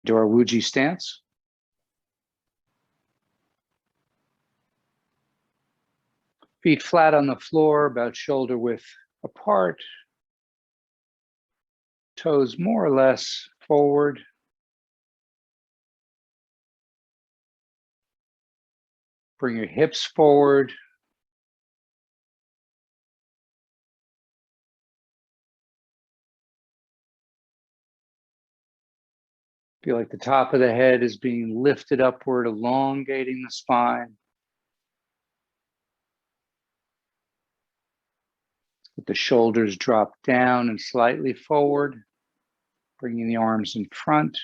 to our Wuji Stance. Feet flat on the floor, about shoulder width apart. Toes more or less forward. Bring your hips forward. Feel like the top of the head is being lifted upward, elongating the spine. Let the shoulders drop down and slightly forward, bringing the arms in front.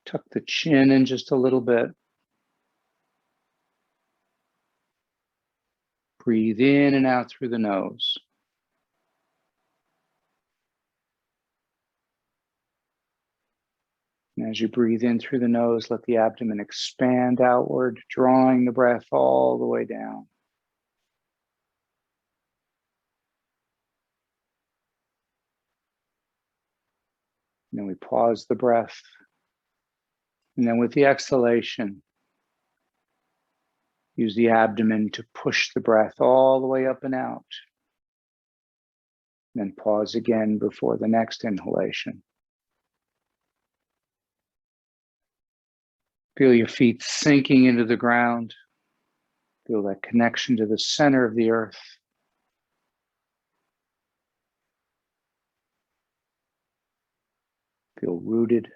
Tuck the chin in just a little bit. Breathe in and out through the nose. And as you breathe in through the nose, let the abdomen expand outward, drawing the breath all the way down. And then we pause the breath. And then with the exhalation, use the abdomen to push the breath all the way up and out. And then pause again before the next inhalation. Feel your feet sinking into the ground. Feel that connection to the center of the earth. Feel rooted.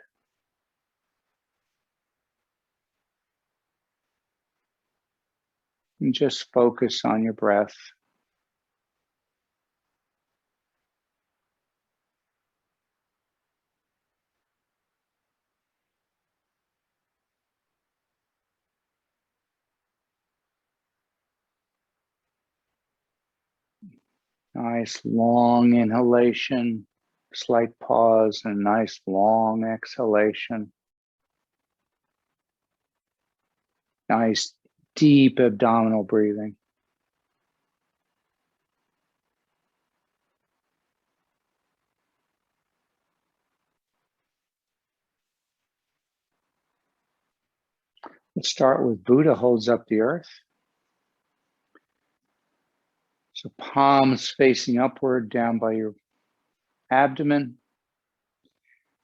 And just focus on your breath. Nice long inhalation, slight pause, and nice long exhalation. Nice deep abdominal breathing. Let's start with Buddha holds up the earth. So palms facing upward down by your abdomen.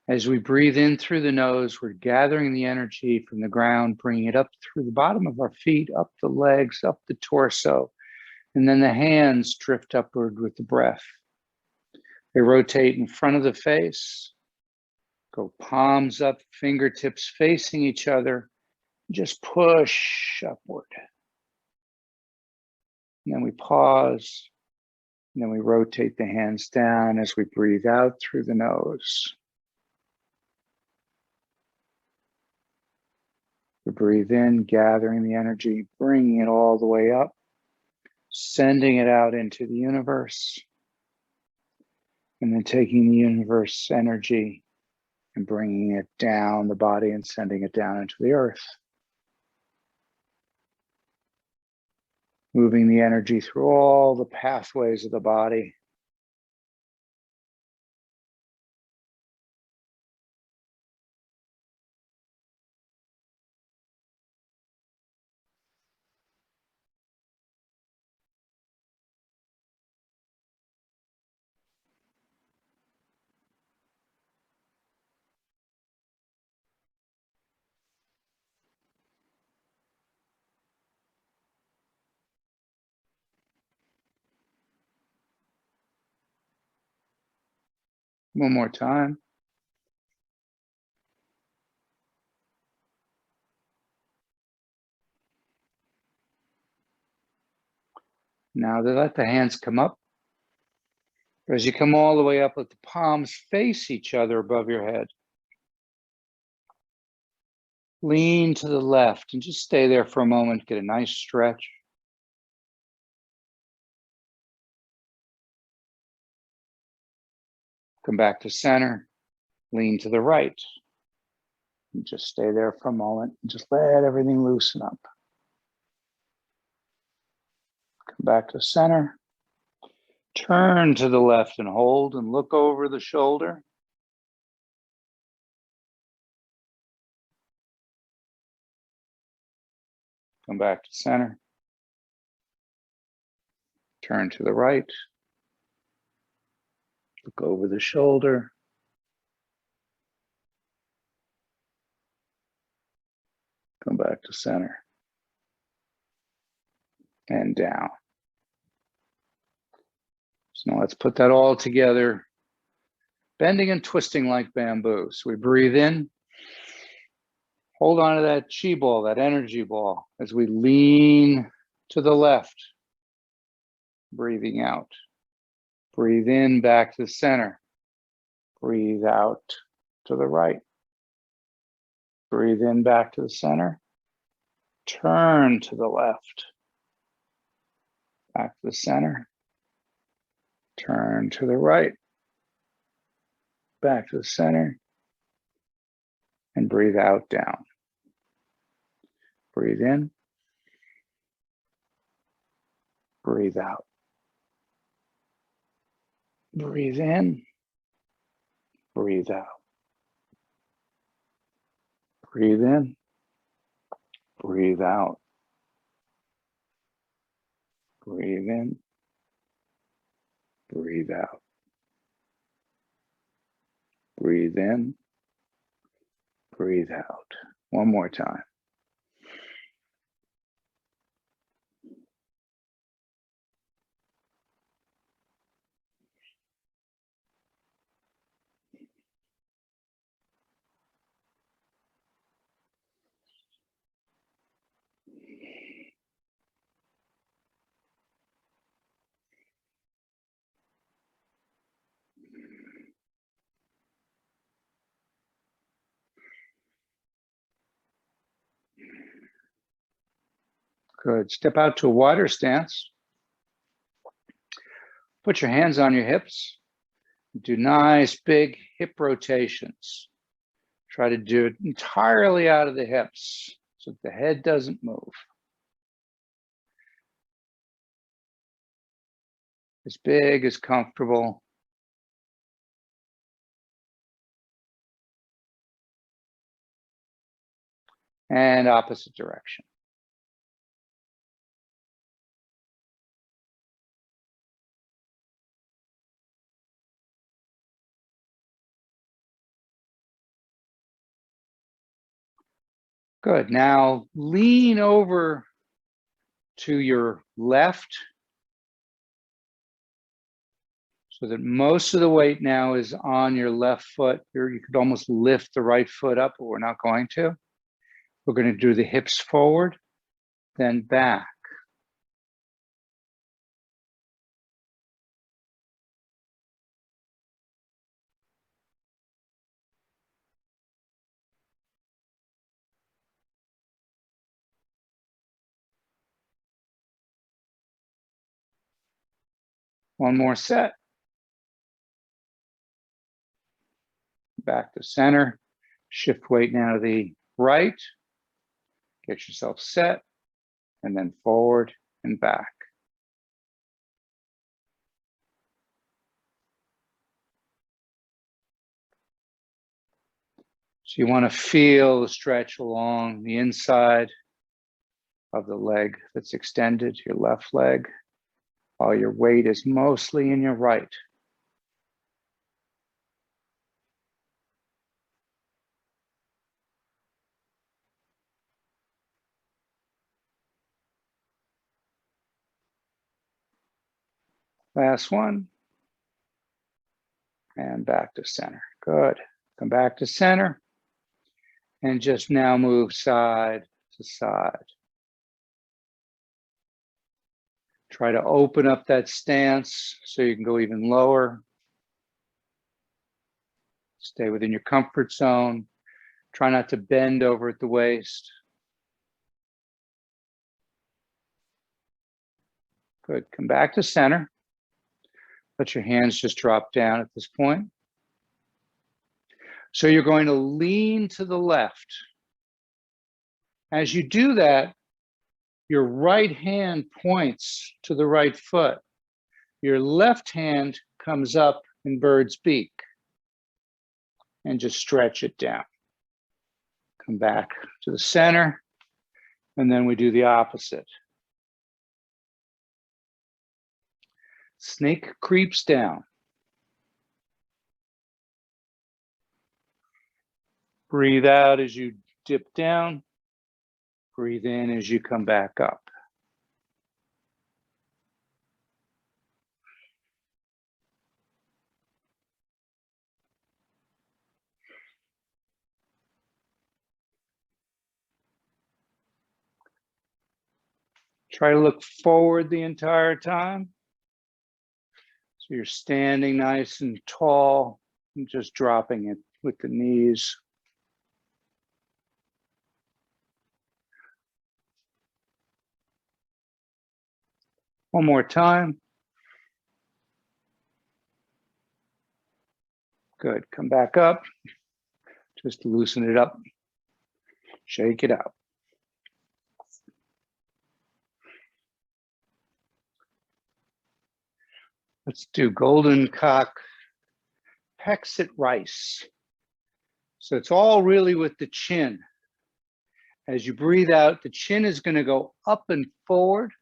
As we breathe in through the nose, we're gathering the energy from the ground, bringing it up through the bottom of our feet, up the legs, up the torso, and then the hands drift upward with the breath. They rotate in front of the face, go palms up, fingertips facing each other, just push upward. And then we pause, and then we rotate the hands down as we breathe out through the nose. We breathe in, gathering the energy, bringing it all the way up, sending it out into the universe, and then taking the universe energy and bringing it down the body and sending it down into the earth. Moving the energy through all the pathways of the body. One more time. Now let the hands come up. As you come all the way up, let the palms face each other above your head. Lean to the left and just stay there for a moment, get a nice stretch. Come back to center, lean to the right. And just stay there for a moment and just let everything loosen up. Come back to center. Turn to the left and hold and look over the shoulder. Come back to center. Turn to the right. Look over the shoulder. Come back to center. And down. So now let's put that all together. Bending and twisting like bamboo. So we breathe in. Hold on to that chi ball, that energy ball, as we lean to the left. Breathing out. Breathe in back to the center. Breathe out to the right. Breathe in back to the center. Turn to the left. Back to the center. Turn to the right. Back to the center. And breathe out down. Breathe in. Breathe out. Breathe in. Breathe out. Breathe in. Breathe out. Breathe in. Breathe out. Breathe in. Breathe out. One more time. Good. Step out to a wider stance. Put your hands on your hips. Do nice big hip rotations. Try to do it entirely out of the hips so that the head doesn't move. As big as comfortable. And opposite direction. Good. Now lean over to your left so that most of the weight now is on your left foot. You could almost lift the right foot up, but we're not going to. We're going to do the hips forward, then back. One more set. Back to center. Shift weight now to the right. Get yourself set. And then forward and back. So you want to feel the stretch along the inside of the leg that's extended, your left leg, while your weight is mostly in your right. Last one. And back to center. Good. Come back to center. And just now move side to side. Try to open up that stance so you can go even lower. Stay within your comfort zone. Try not to bend over at the waist. Good. Come back to center. Let your hands just drop down at this point. So you're going to lean to the left. As you do that, your right hand points to the right foot. Your left hand comes up in bird's beak. And just stretch it down. Come back to the center And then we do the opposite. Snake creeps down. Breathe out as you dip down. Breathe in as you come back up. Try to look forward the entire time. So you're standing nice and tall and just dropping it with the knees. One more time. Good. Come back up. Just loosen it up. Shake it out. Let's do golden cock pexit rice. So it's all really with the chin. As you breathe out, the chin is going to go up and forward.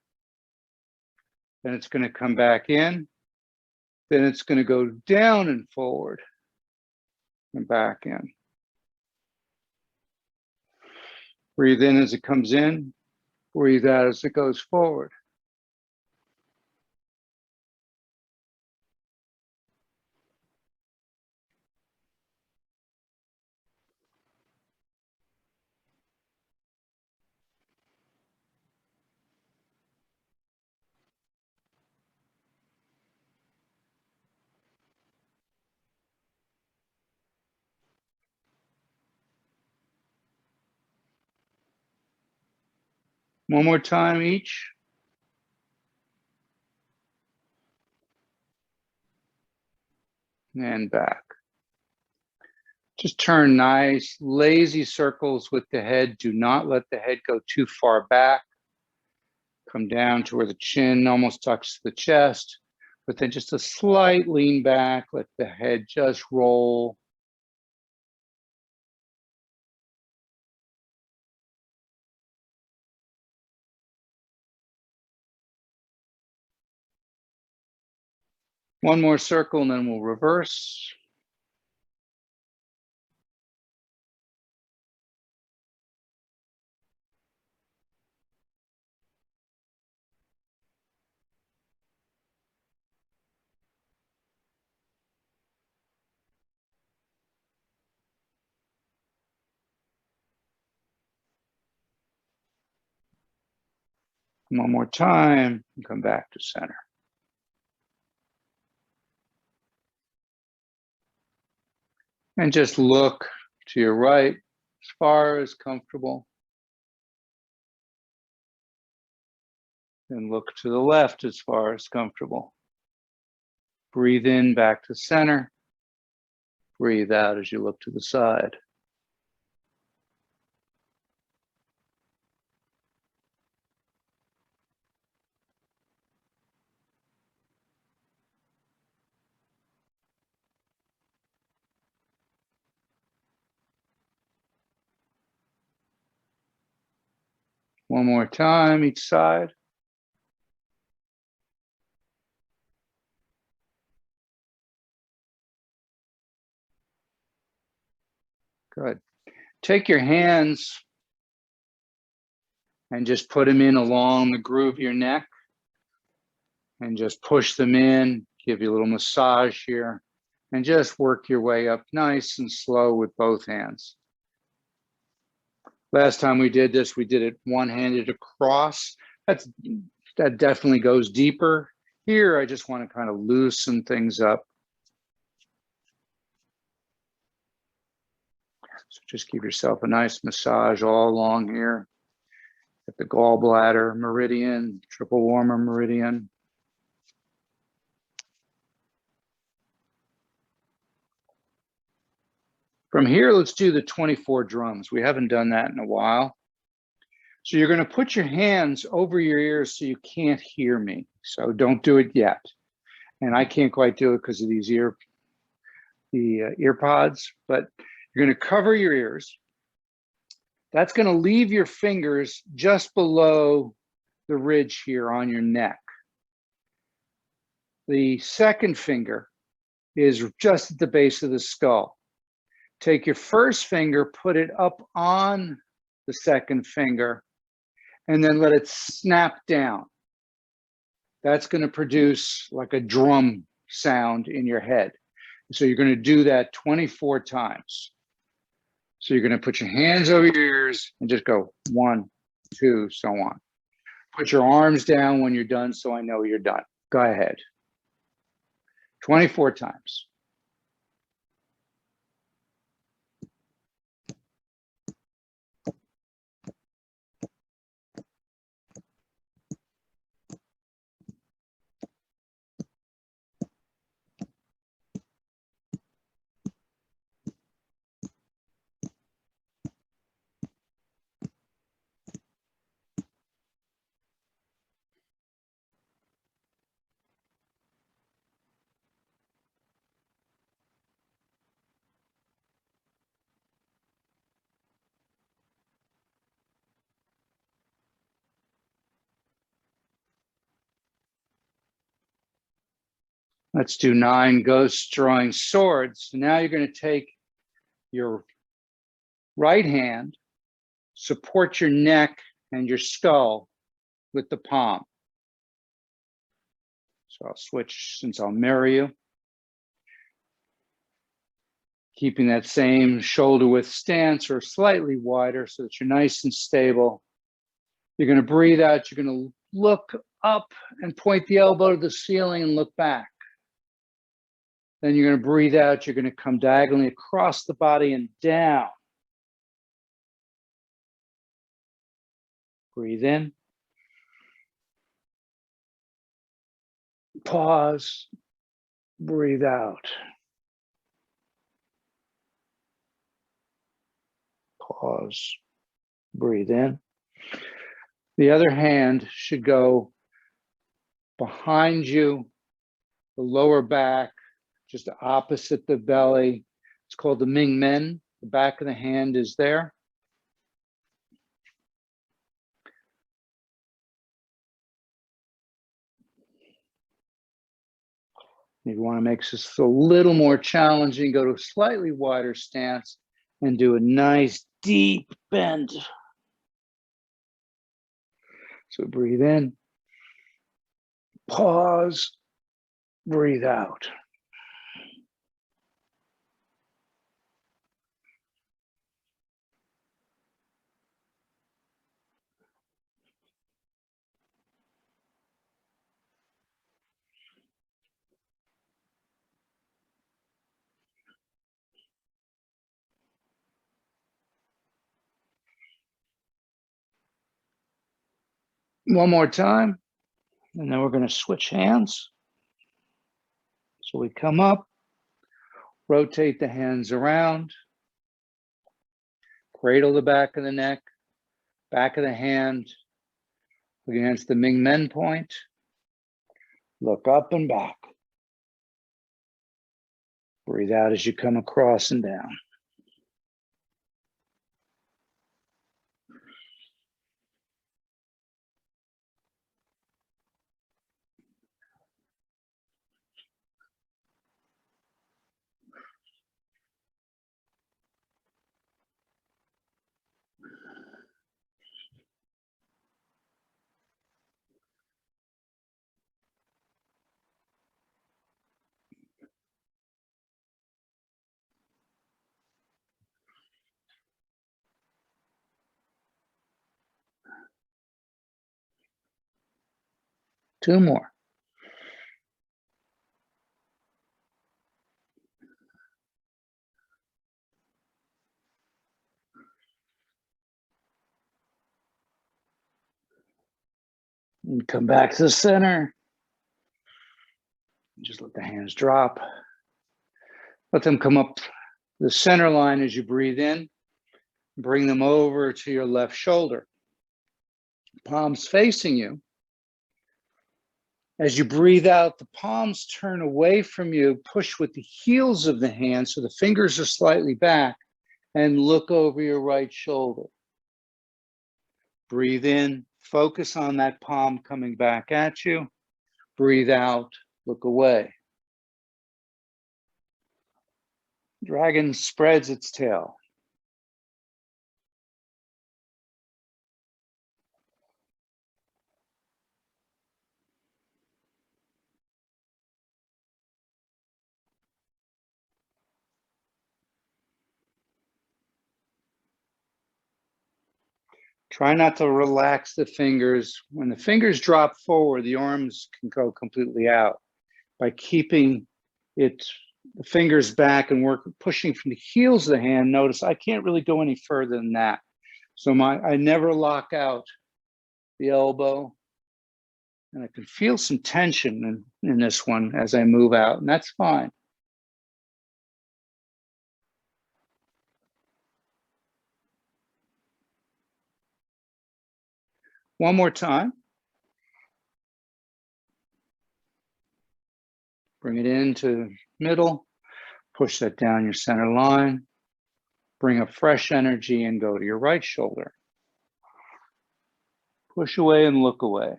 Then it's going to come back in. Then it's going to go down and forward and back in. Breathe in as it comes in. Breathe out as it goes forward. One more time each. And back. Just turn nice, lazy circles with the head. Do not let the head go too far back. Come down to where the chin almost touches the chest, but then just a slight lean back. Let the head just roll. One more circle and then we'll reverse. One more time and come back to center. And just look to your right as far as comfortable. And look to the left as far as comfortable. Breathe in back to center. Breathe out as you look to the side. One more time each side. Good. Take your hands and just put them in along the groove of your neck and just push them in, give you a little massage here, and just work your way up nice and slow with both hands. Last time we did this, we did it one-handed across. That definitely goes deeper. Here, I just want to kind of loosen things up. So just give yourself a nice massage all along here at the gallbladder meridian, triple warmer meridian. From here, let's do the 24 drums. We haven't done that in a while. So you're going to put your hands over your ears so you can't hear me. So don't do it yet. And I can't quite do it because of these ear pods, but you're going to cover your ears. That's going to leave your fingers just below the ridge here on your neck. The second finger is just at the base of the skull. Take your first finger, put it up on the second finger, and then let it snap down. That's going to produce like a drum sound in your head. So you're going to do that 24 times. So you're going to put your hands over your ears and just go 1, 2, so on. Put your arms down when you're done so I know you're done. Go ahead. 24 times. Let's do 9 ghosts drawing swords. So now you're going to take your right hand, support your neck and your skull with the palm. So I'll switch since I'll mirror you. Keeping that same shoulder width stance or slightly wider so that you're nice and stable. You're going to breathe out. You're going to look up and point the elbow to the ceiling and look back. Then you're going to breathe out. You're going to come diagonally across the body and down. Breathe in. Pause. Breathe out. Pause. Breathe in. The other hand should go behind you, the lower back, just opposite the belly. It's called the Ming Men. The back of the hand is there. If you want to make this a little more challenging, go to a slightly wider stance and do a nice deep bend. So breathe in, pause, breathe out. One more time, and then we're going to switch hands. So we come up, rotate the hands around, cradle the back of the neck, back of the hand against the Ming Men point, look up and back. Breathe out as you come across and down. Two more. And come back to the center. Just let the hands drop. Let them come up the center line as you breathe in. Bring them over to your left shoulder. Palms facing you. As you breathe out, the palms turn away from you, push with the heels of the hands so the fingers are slightly back, and look over your right shoulder. Breathe in, focus on that palm coming back at you. Breathe out, look away. Dragon spreads its tail. Try not to relax the fingers. When the fingers drop forward, the arms can go completely out. By keeping the fingers back and pushing from the heels of the hand, notice I can't really go any further than that. So I never lock out the elbow. And I can feel some tension in this one as I move out, and that's fine. One more time. Bring it into middle, push that down your center line, bring up fresh energy and go to your right shoulder. Push away and look away.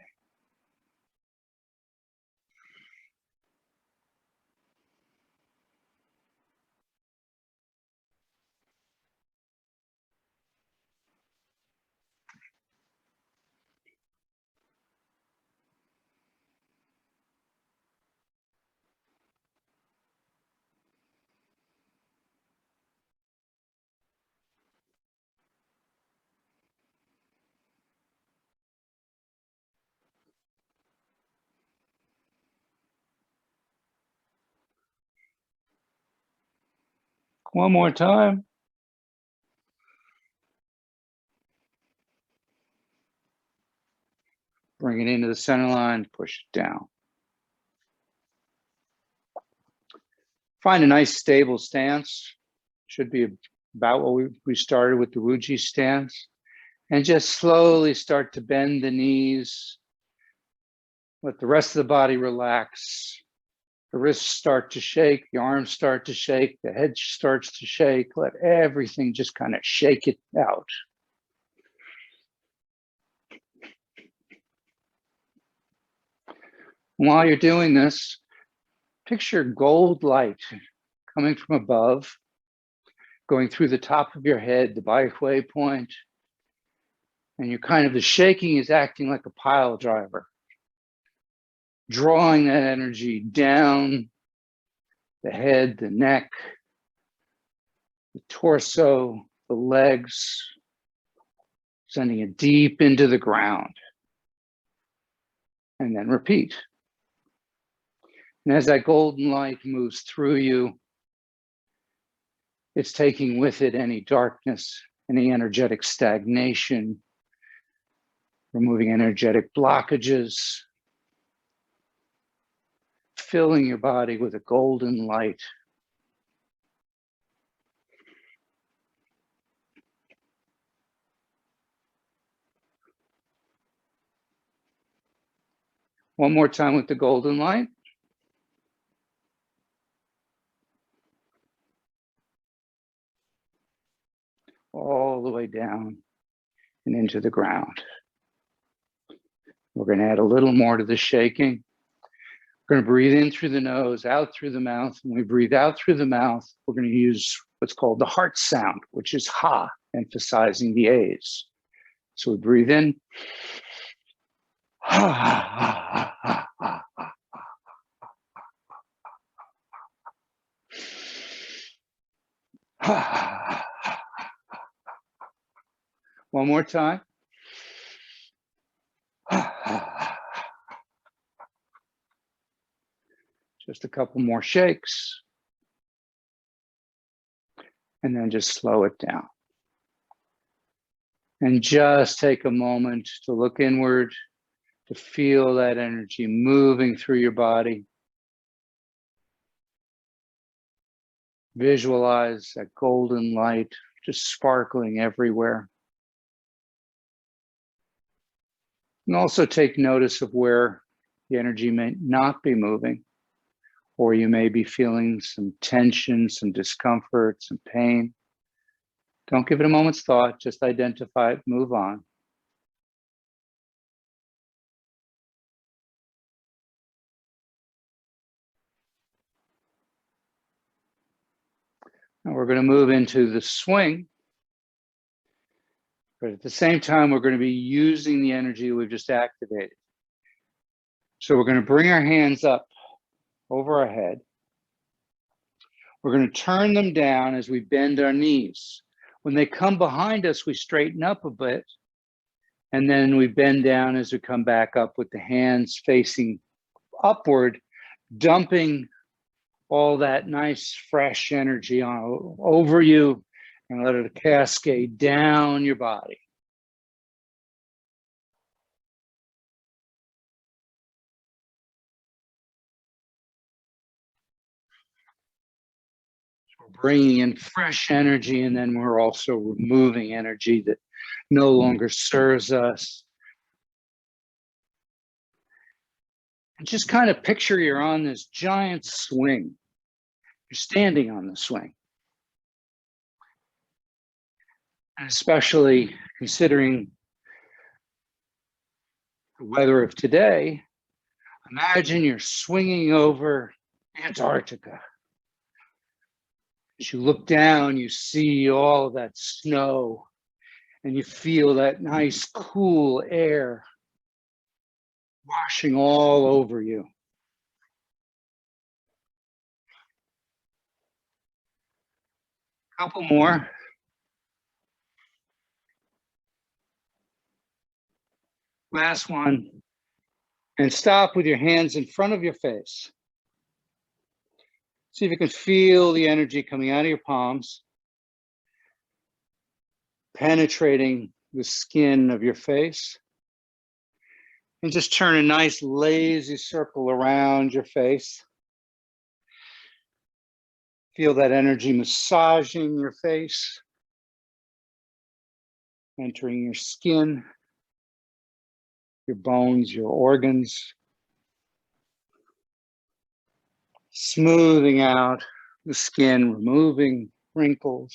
One more time. Bring it into the center line, push it down. Find a nice stable stance. Should be about what we started with the Wuji Stance. And just slowly start to bend the knees. Let the rest of the body relax. The wrists start to shake, the arms start to shake, the head starts to shake. Let everything just kind of shake it out. While you're doing this, picture gold light coming from above, going through the top of your head, the halfway point, and the shaking is acting like a pile driver, drawing that energy down the head, the neck, the torso, the legs, sending it deep into the ground. And then repeat. And as that golden light moves through you, it's taking with it any darkness, any energetic stagnation, removing energetic blockages, filling your body with a golden light. One more time with the golden light. All the way down and into the ground. We're going to add a little more to the shaking. We're going to breathe in through the nose, out through the mouth. When we breathe out through the mouth, we're going to use what's called the heart sound, which is ha, emphasizing the A's. So we breathe in. One more time. Just a couple more shakes. And then just slow it down. And just take a moment to look inward, to feel that energy moving through your body. Visualize that golden light just sparkling everywhere. And also take notice of where the energy may not be moving, or you may be feeling some tension, some discomfort, some pain. Don't give it a moment's thought, just identify it, move on. And we're going to move into the swing. But at the same time, we're going to be using the energy we've just activated. So we're going to bring our hands up over our head. We're going to turn them down as we bend our knees. When they come behind us, we straighten up a bit. And then we bend down as we come back up with the hands facing upward, dumping all that nice, fresh energy over you and let it cascade down your body. We're bringing in fresh energy, and then we're also removing energy that no longer serves us. And just kind of picture you're on this giant swing. You're standing on the swing. And especially considering the weather of today, imagine you're swinging over Antarctica. As you look down, you see all of that snow, and you feel that nice, cool air washing all over you. Couple more. Last one. And stop with your hands in front of your face. See if you can feel the energy coming out of your palms, penetrating the skin of your face. And just turn a nice lazy circle around your face. Feel that energy massaging your face, entering your skin, your bones, your organs, smoothing out the skin, removing wrinkles.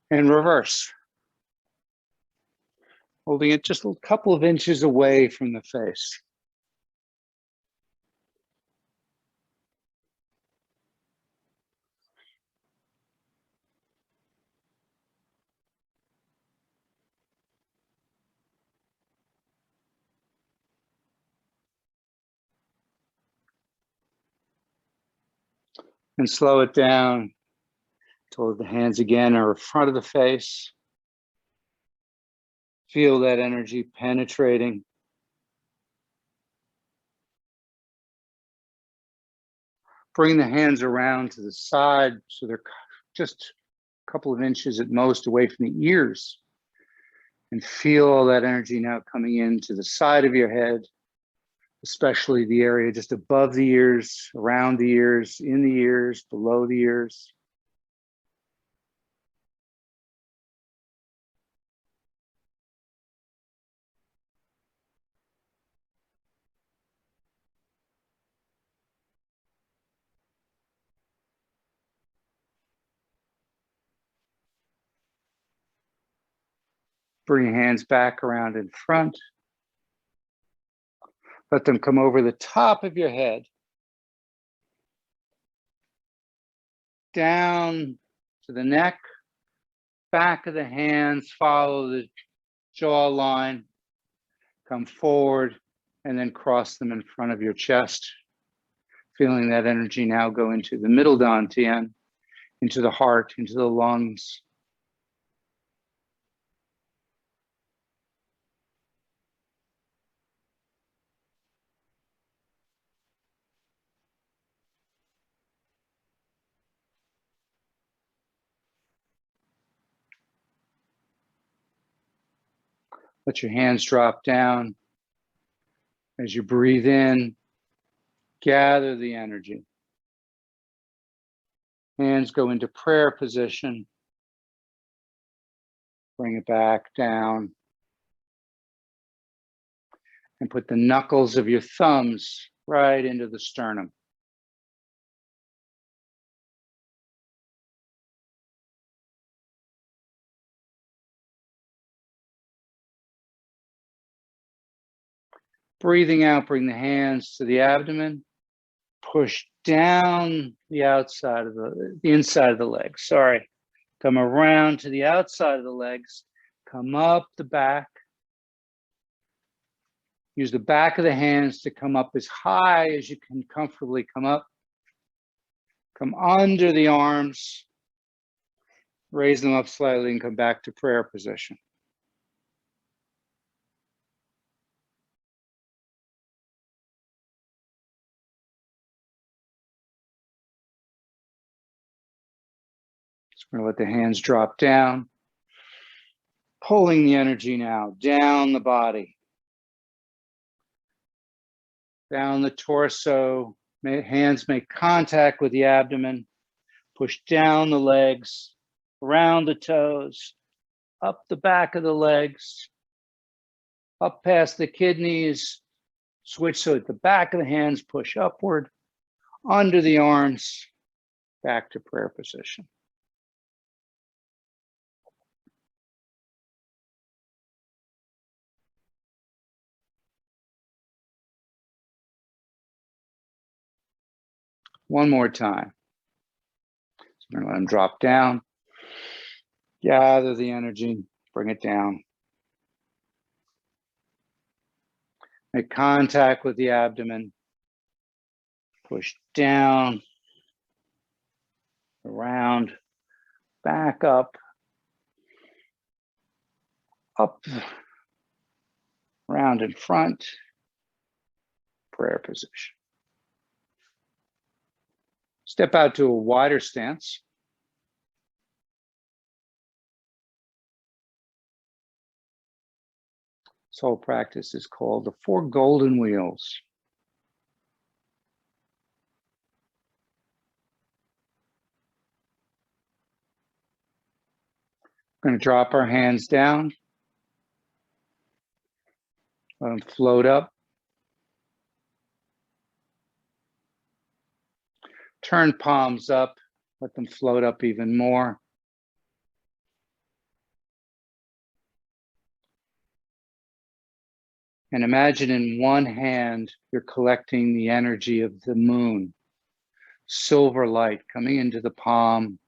And reverse. Holding it just a couple of inches away from the face. And slow it down toward the hands again are in front of the face. Feel that energy penetrating. Bring the hands around to the side so they're just a couple of inches at most away from the ears. And feel all that energy now coming into the side of your head, especially the area just above the ears, around the ears, in the ears, below the ears. Bring your hands back around in front. Let them come over the top of your head, down to the neck, back of the hands, follow the jawline, come forward, and then cross them in front of your chest. Feeling that energy now go into the middle dantian, into the heart, into the lungs. Let your hands drop down. As you breathe in, gather the energy. Hands go into prayer position. Bring it back down. And put the knuckles of your thumbs right into the sternum. Breathing out, bring the hands to the abdomen. push down the outside of the inside of the legs. Sorry. Come around to the outside of the legs. Come up the back. Use the back of the hands to come up as high as you can comfortably come up. Come under the arms. Raise them up slightly and come back to prayer position. So we're going to let the hands drop down. Pulling the energy now down the body. Down the torso. Hands make contact with the abdomen. Push down the legs. Around the toes, up the back of the legs, up past the kidneys, switch so that the back of the hands push upward, under the arms, back to prayer position. One more time. So we're going to let them drop down. Gather the energy, bring it down. Make contact with the abdomen. Push down, around, back up, around in front, prayer position. Step out to a wider stance. This whole practice is called the 4 golden wheels. We're going to drop our hands down. Let them float up. Turn palms up. Let them float up even more. And imagine in one hand, you're collecting the energy of the moon, silver light coming into the palm.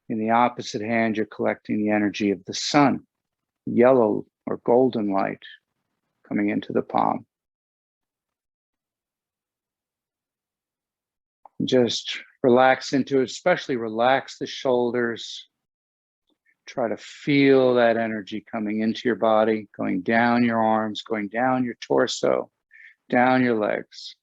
In the opposite hand, you're collecting the energy of the sun, yellow or golden light coming into the palm. Just relax into it, especially relax the shoulders. Try to feel that energy coming into your body, going down your arms, going down your torso, down your legs.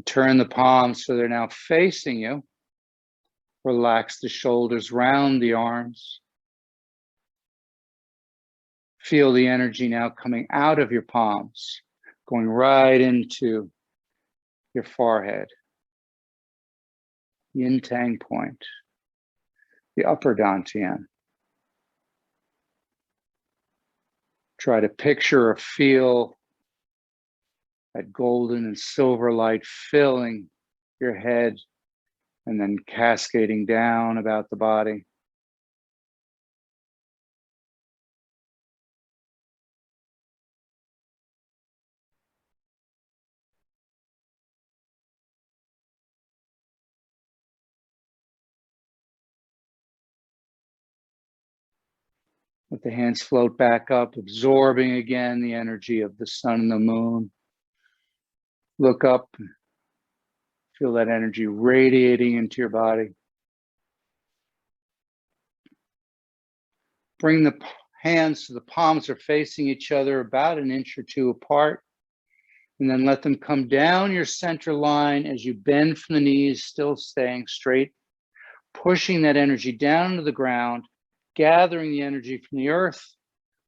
Turn the palms so they're now facing you. Relax the shoulders, round the arms. Feel the energy now coming out of your palms, going right into your forehead, yin tang point, the upper dantian. Try to picture or feel that golden and silver light filling your head and then cascading down about the body. Let the hands float back up, absorbing again the energy of the sun and the moon. Look up, feel that energy radiating into your body. Bring the hands so the palms are facing each other about an inch or two apart. And then let them come down your center line as you bend from the knees, still staying straight, pushing that energy down to the ground, gathering the energy from the earth,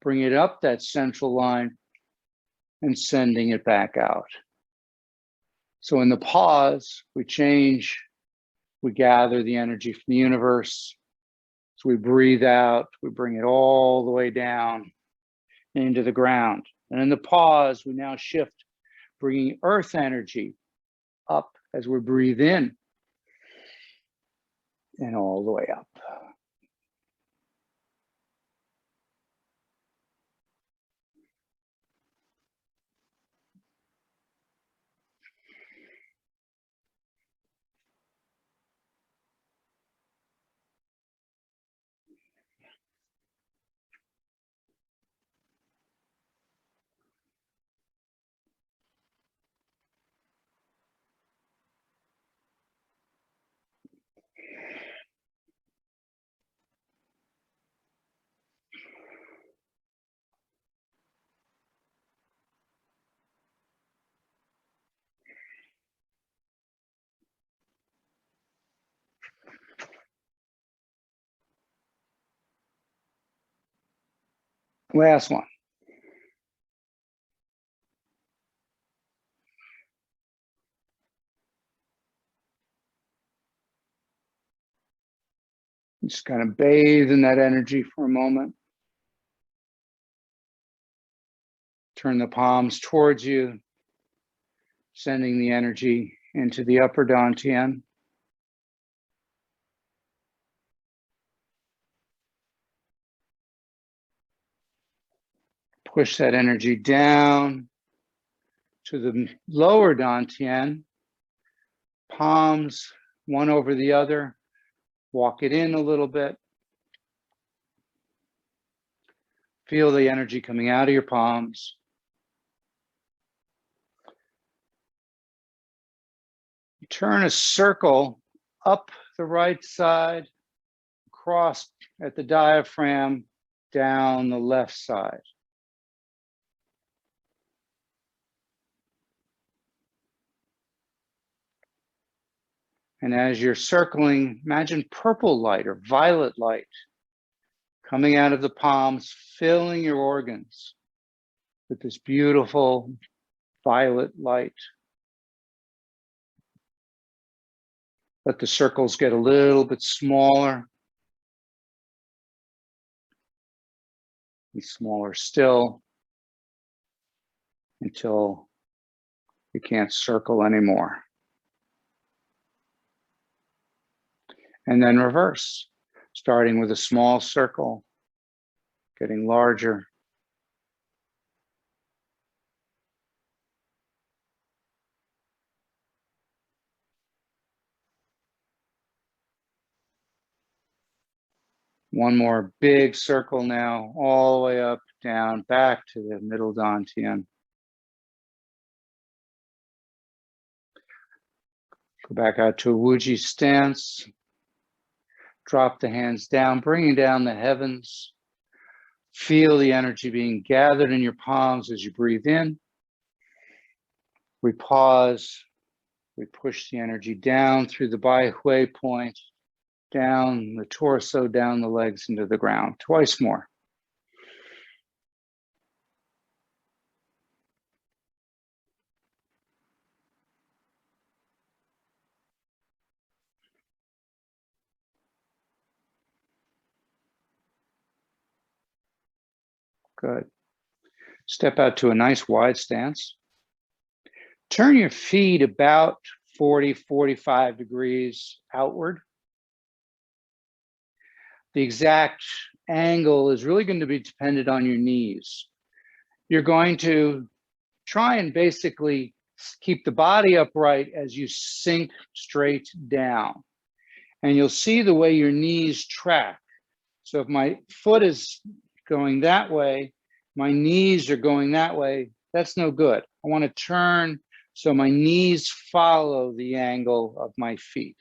bring it up that central line, and sending it back out. So in the pause, we change, we gather the energy from the universe. As we breathe out, we bring it all the way down into the ground. And in the pause, we now shift, bringing earth energy up as we breathe in and all the way up. Last one. Just kind of bathe in that energy for a moment. Turn the palms towards you, sending the energy into the upper dantian. Push that energy down to the lower dantian. Palms one over the other. Walk it in a little bit. Feel the energy coming out of your palms. Turn a circle up the right side, across at the diaphragm, down the left side. And as you're circling, imagine purple light or violet light coming out of the palms, filling your organs with this beautiful violet light. Let the circles get a little bit smaller. Be smaller still until you can't circle anymore. And then reverse, starting with a small circle, getting larger. One more big circle now, all the way up, down, back to the middle dantian. Go back out to a Wuji Stance. Drop the hands down, bringing down the heavens. Feel the energy being gathered in your palms as you breathe in. We pause. We push the energy down through the Bai Hui point, down the torso, down the legs into the ground. Twice more. Good. Step out to a nice wide stance. Turn your feet about 40, 45 degrees outward. The exact angle is really going to be dependent on your knees. You're going to try and basically keep the body upright as you sink straight down. And you'll see the way your knees track. So if my foot is going that way, my knees are going that way, that's no good. I want to turn so my knees follow the angle of my feet.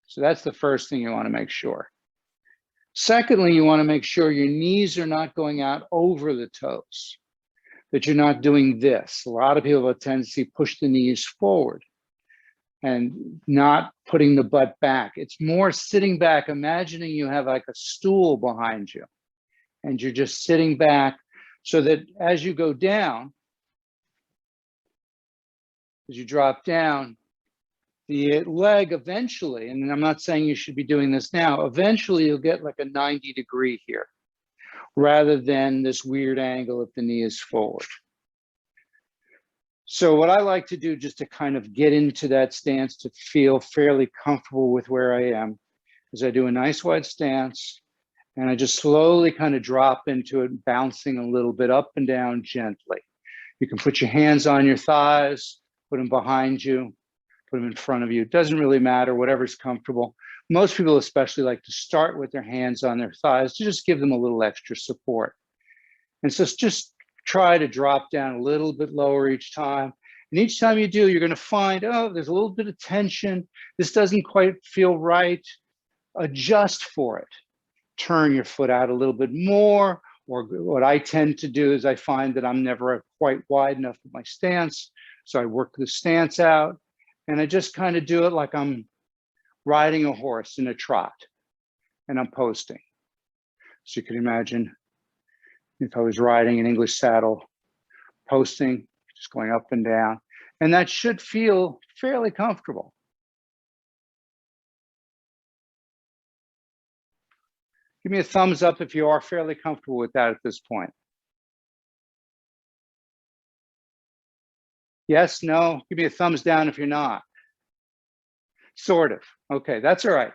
So that's the first thing you want to make sure. Secondly, you want to make sure your knees are not going out over the toes, that you're not doing this. A lot of people have a tendency to push the knees forward and not putting the butt back. It's more sitting back, imagining you have like a stool behind you and you're just sitting back so that as you go down, as you drop down, the leg eventually, and I'm not saying you should be doing this now, eventually you'll get like a 90-degree here, rather than this weird angle if the knee is forward. So what I like to do just to kind of get into that stance, to feel fairly comfortable with where I am, is I do a nice wide stance, and I just slowly kind of drop into it, bouncing a little bit up and down gently. You can put your hands on your thighs, put them behind you, put them in front of you. It doesn't really matter, whatever's comfortable. Most people especially like to start with their hands on their thighs to just give them a little extra support. And so just try to drop down a little bit lower each time. And each time you do, you're going to find, oh, there's a little bit of tension. This doesn't quite feel right. Adjust for it. Turn your foot out a little bit more. Or what I tend to do is I find that I'm never quite wide enough with my stance. So I work the stance out, and I just kind of do it like I'm riding a horse in a trot, and I'm posting. So you can imagine if I was riding an English saddle, posting, just going up and down, and that should feel fairly comfortable. Give me a thumbs up if you are fairly comfortable with that at this point. Yes, no, give me a thumbs down if you're not. Sort of. Okay, that's all right.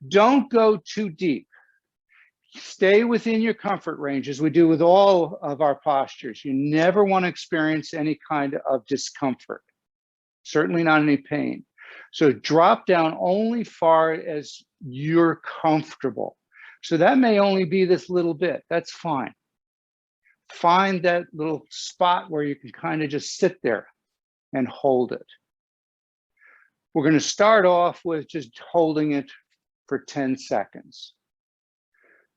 Don't go too deep. Stay within your comfort range, as we do with all of our postures. You never want to experience any kind of discomfort, certainly not any pain. So drop down only far as you're comfortable. So that may only be this little bit. That's fine. Find that little spot where you can kind of just sit there and hold it. We're going to start off with just holding it for 10 seconds.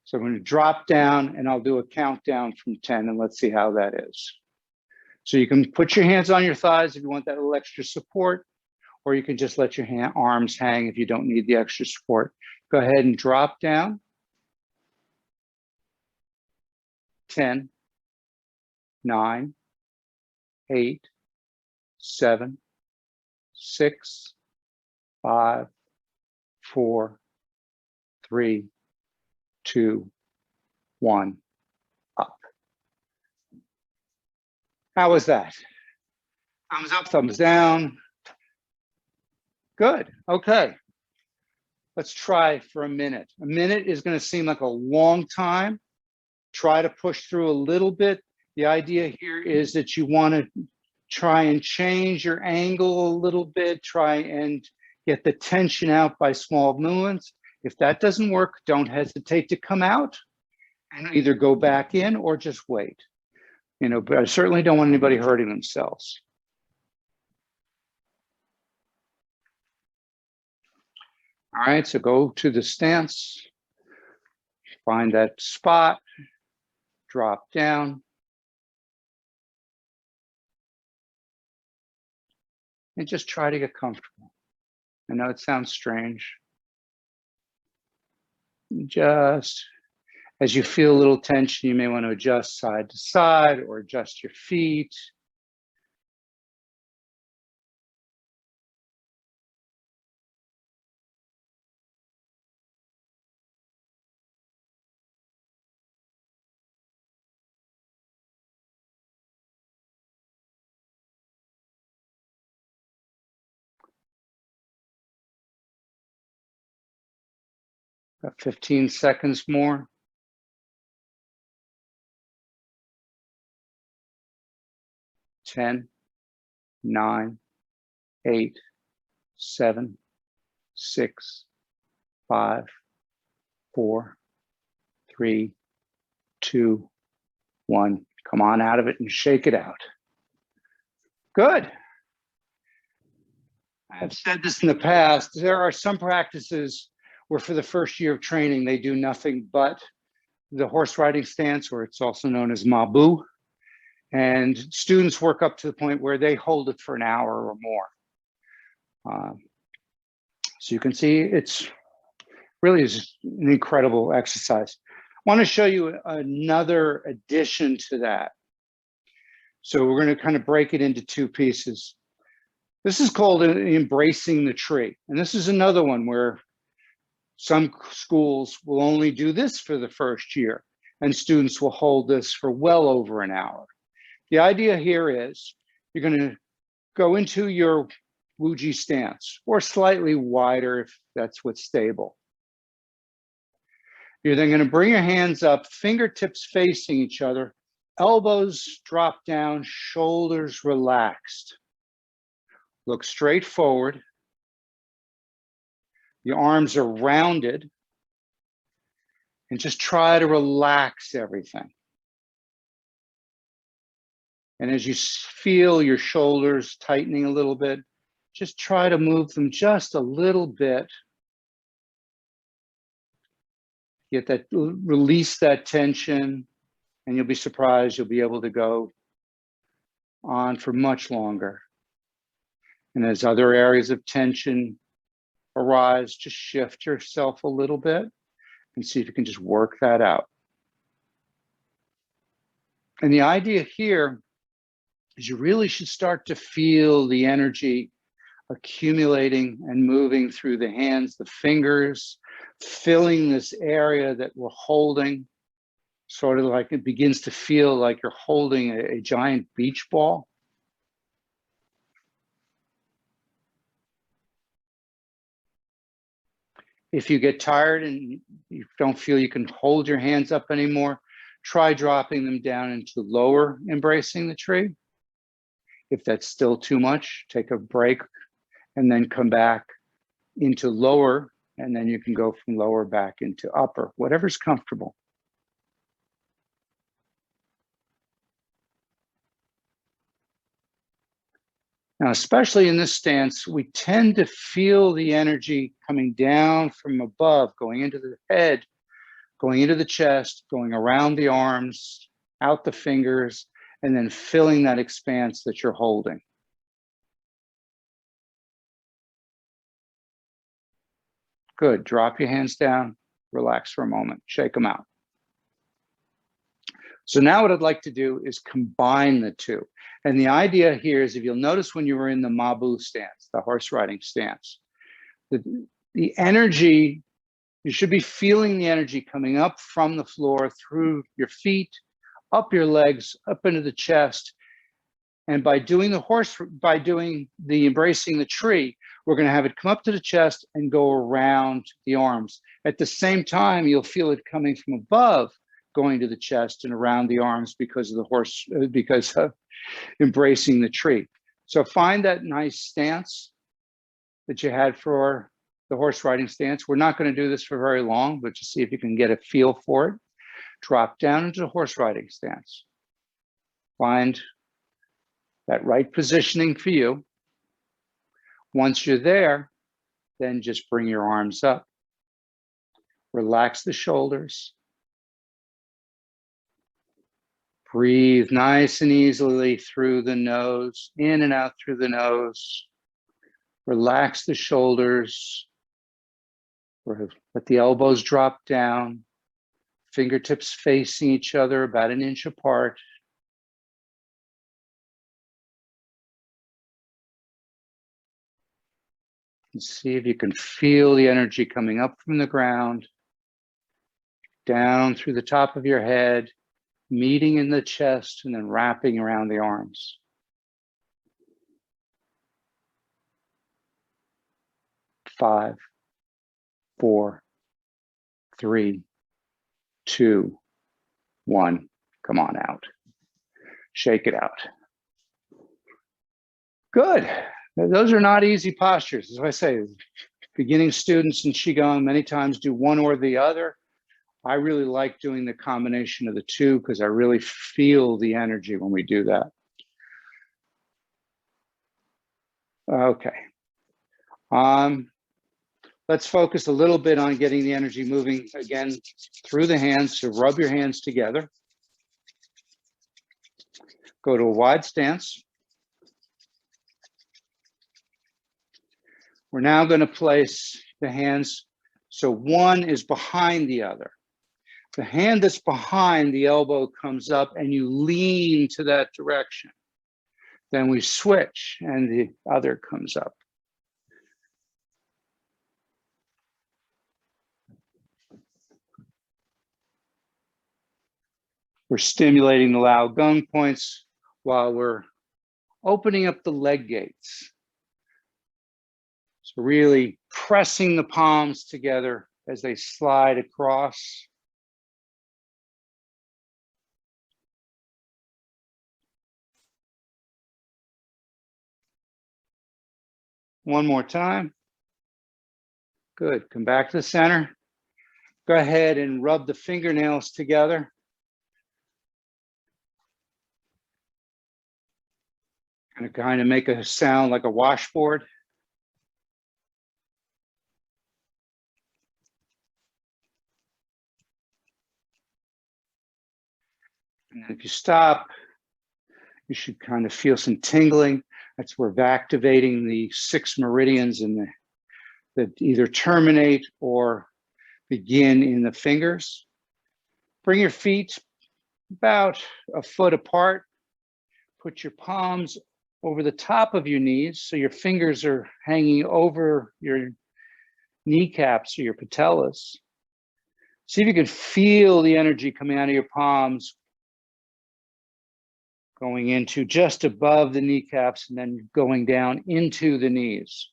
So I'm going to drop down, and I'll do a countdown from 10, and let's see how that is. So you can put your hands on your thighs if you want that little extra support, or you can just let your arms hang if you don't need the extra support. Go ahead and drop down. 10, 9, 8, 7, 6, 5, 4, 3, 2, 1, up. How was that? Thumbs up, thumbs down. Good. Okay. Let's try for a minute. A minute is going to seem like a long time. Try to push through a little bit. The idea here is that you want to try and change your angle a little bit, try and get the tension out by small movements. If that doesn't work, don't hesitate to come out and either go back in or just wait. You know, but I certainly don't want anybody hurting themselves. All right, so go to the stance, find that spot, drop down, and just try to get comfortable. I know it sounds strange. Just as you feel a little tension, you may want to adjust side to side or adjust your feet. About 15 seconds more. 10, 9, 8, 7, 6, 5, 4, 3, 2, 1. Come on out of it and shake it out. Good. I've said this in the past. There are some practices where for the first year of training, they do nothing but the horse riding stance, or it's also known as Mabu. And students work up to the point where they hold it for an hour or more. So you can see it's really is an incredible exercise. I want to show you another addition to that. So we're going to kind of break it into two pieces. This is called embracing the tree. And this is another one where some schools will only do this for the first year, and students will hold this for well over an hour. The idea here is you're going to go into your Wuji stance, or slightly wider if that's what's stable. You're then going to bring your hands up, fingertips facing each other, elbows drop down, shoulders relaxed. Look straight forward. The arms are rounded, and just try to relax everything. And as you feel your shoulders tightening a little bit, just try to move them just a little bit. Get that, release that tension, and you'll be surprised you'll be able to go on for much longer. And as other areas of tension arise, just shift yourself a little bit and see if you can just work that out. And the idea here is you really should start to feel the energy accumulating and moving through the hands, the fingers, filling this area that we're holding, sort of like it begins to feel like you're holding a giant beach ball. If you get tired and you don't feel you can hold your hands up anymore, try dropping them down into lower embracing the tree. If that's still too much, take a break and then come back into lower, and then you can go from lower back into upper, whatever's comfortable. Now, especially in this stance, we tend to feel the energy coming down from above, going into the head, going into the chest, going around the arms, out the fingers, and then filling that expanse that you're holding. Good. Drop your hands down, relax for a moment, shake them out. So now what I'd like to do is combine the two. And the idea here is, if you'll notice when you were in the Mabu stance, the horse riding stance, the energy, you should be feeling the energy coming up from the floor, through your feet, up your legs, up into the chest. And by doing the embracing the tree, we're going to have it come up to the chest and go around the arms. At the same time, you'll feel it coming from above, going to the chest and around the arms because of embracing the tree. So find that nice stance that you had for the horse riding stance. We're not going to do this for very long, but just see if you can get a feel for it. Drop down into the horse riding stance. Find that right positioning for you. Once you're there, then just bring your arms up. Relax the shoulders. Breathe nice and easily through the nose, in and out through the nose. Relax the shoulders. Let the elbows drop down. Fingertips facing each other about an inch apart. And see if you can feel the energy coming up from the ground, down through the top of your head, meeting in the chest, and then wrapping around the arms. Five, 4, 3, 2, 1. Come on out. Shake it out. Good. Those are not easy postures. As I say, beginning students in Qigong many times do one or the other. I really like doing the combination of the two because I really feel the energy when we do that. Okay. Let's focus a little bit on getting the energy moving again through the hands. So rub your hands together. Go to a wide stance. We're now going to place the hands so one is behind the other. The hand that's behind the elbow comes up and you lean to that direction. Then we switch and the other comes up. We're stimulating the Lao Gong points while we're opening up the leg gates. So really pressing the palms together as they slide across. One more time. Good. Come back to the center. Go ahead and rub the fingernails together. And kind of make a sound like a washboard. And if you stop, you should kind of feel some tingling. That's where we're activating the 6 meridians in that either terminate or begin in the fingers. Bring your feet about a foot apart. Put your palms over the top of your knees so your fingers are hanging over your kneecaps or your patellas. See if you can feel the energy coming out of your palms, going into just above the kneecaps and then going down into the knees.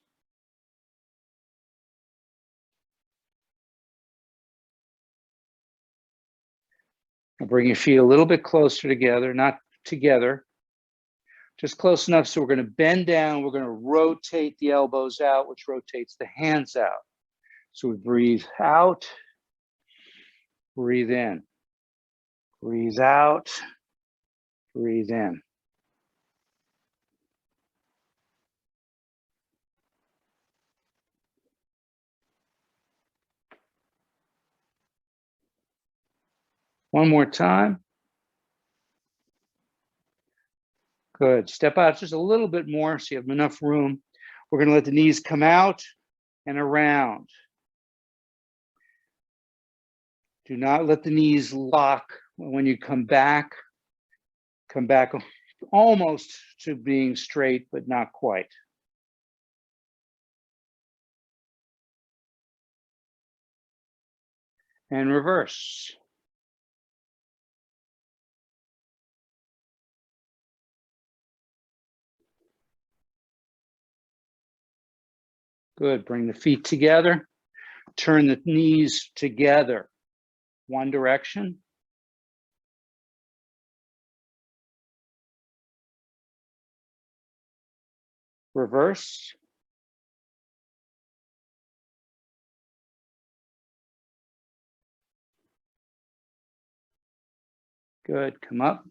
I'll bring your feet a little bit closer together, not together, just close enough so we're going to bend down. We're going to rotate the elbows out, which rotates the hands out. So we breathe out, breathe in, breathe out, breathe in. One more time. Good. Step out just a little bit more so you have enough room. We're going to let the knees come out and around. Do not let the knees lock when you come back almost to being straight, but not quite. And reverse. Good. Bring the feet together. Turn the knees together. One direction. Reverse. Good. Come up.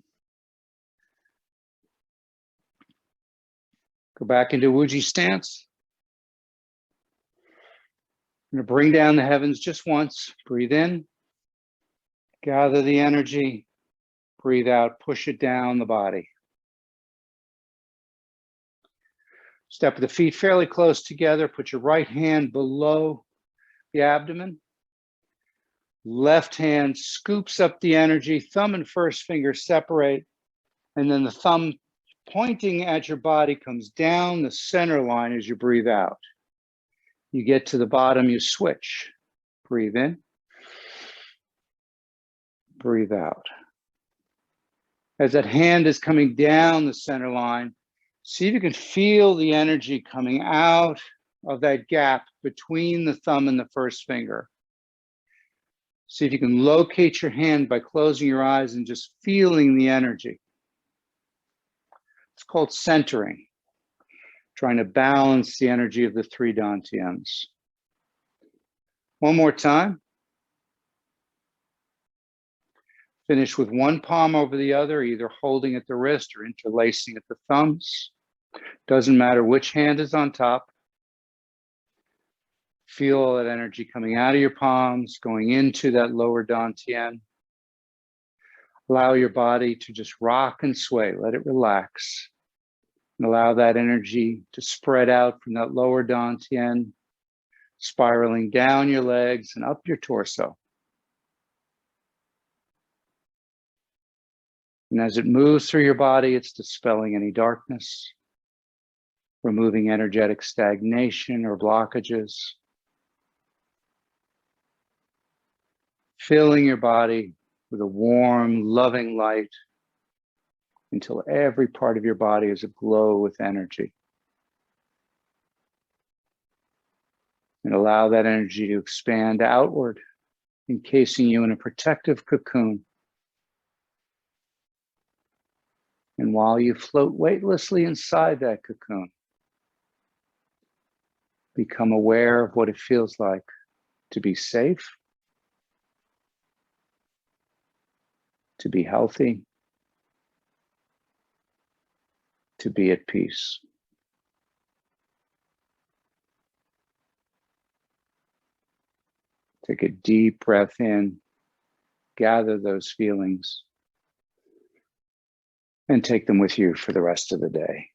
Go back into Wuji Stance. I'm going to bring down the heavens just once. Breathe in. Gather the energy. Breathe out. Push it down the body. Step the feet fairly close together. Put your right hand below the abdomen. Left hand scoops up the energy. Thumb and first finger separate. And then the thumb pointing at your body comes down the center line as you breathe out. You get to the bottom, you switch. Breathe in. Breathe out. As that hand is coming down the center line, see if you can feel the energy coming out of that gap between the thumb and the first finger. See if you can locate your hand by closing your eyes and just feeling the energy. It's called centering, trying to balance the energy of the 3 dantians. One more time. Finish with one palm over the other, either holding at the wrist or interlacing at the thumbs. Doesn't matter which hand is on top. Feel that energy coming out of your palms, going into that lower dantian. Allow your body to just rock and sway. Let it relax. And allow that energy to spread out from that lower dantian, spiraling down your legs and up your torso. And as it moves through your body, it's dispelling any darkness, removing energetic stagnation or blockages, filling your body with a warm, loving light until every part of your body is aglow with energy. And allow that energy to expand outward, encasing you in a protective cocoon. And while you float weightlessly inside that cocoon, become aware of what it feels like to be safe, to be healthy, to be at peace. Take a deep breath in, gather those feelings, and take them with you for the rest of the day.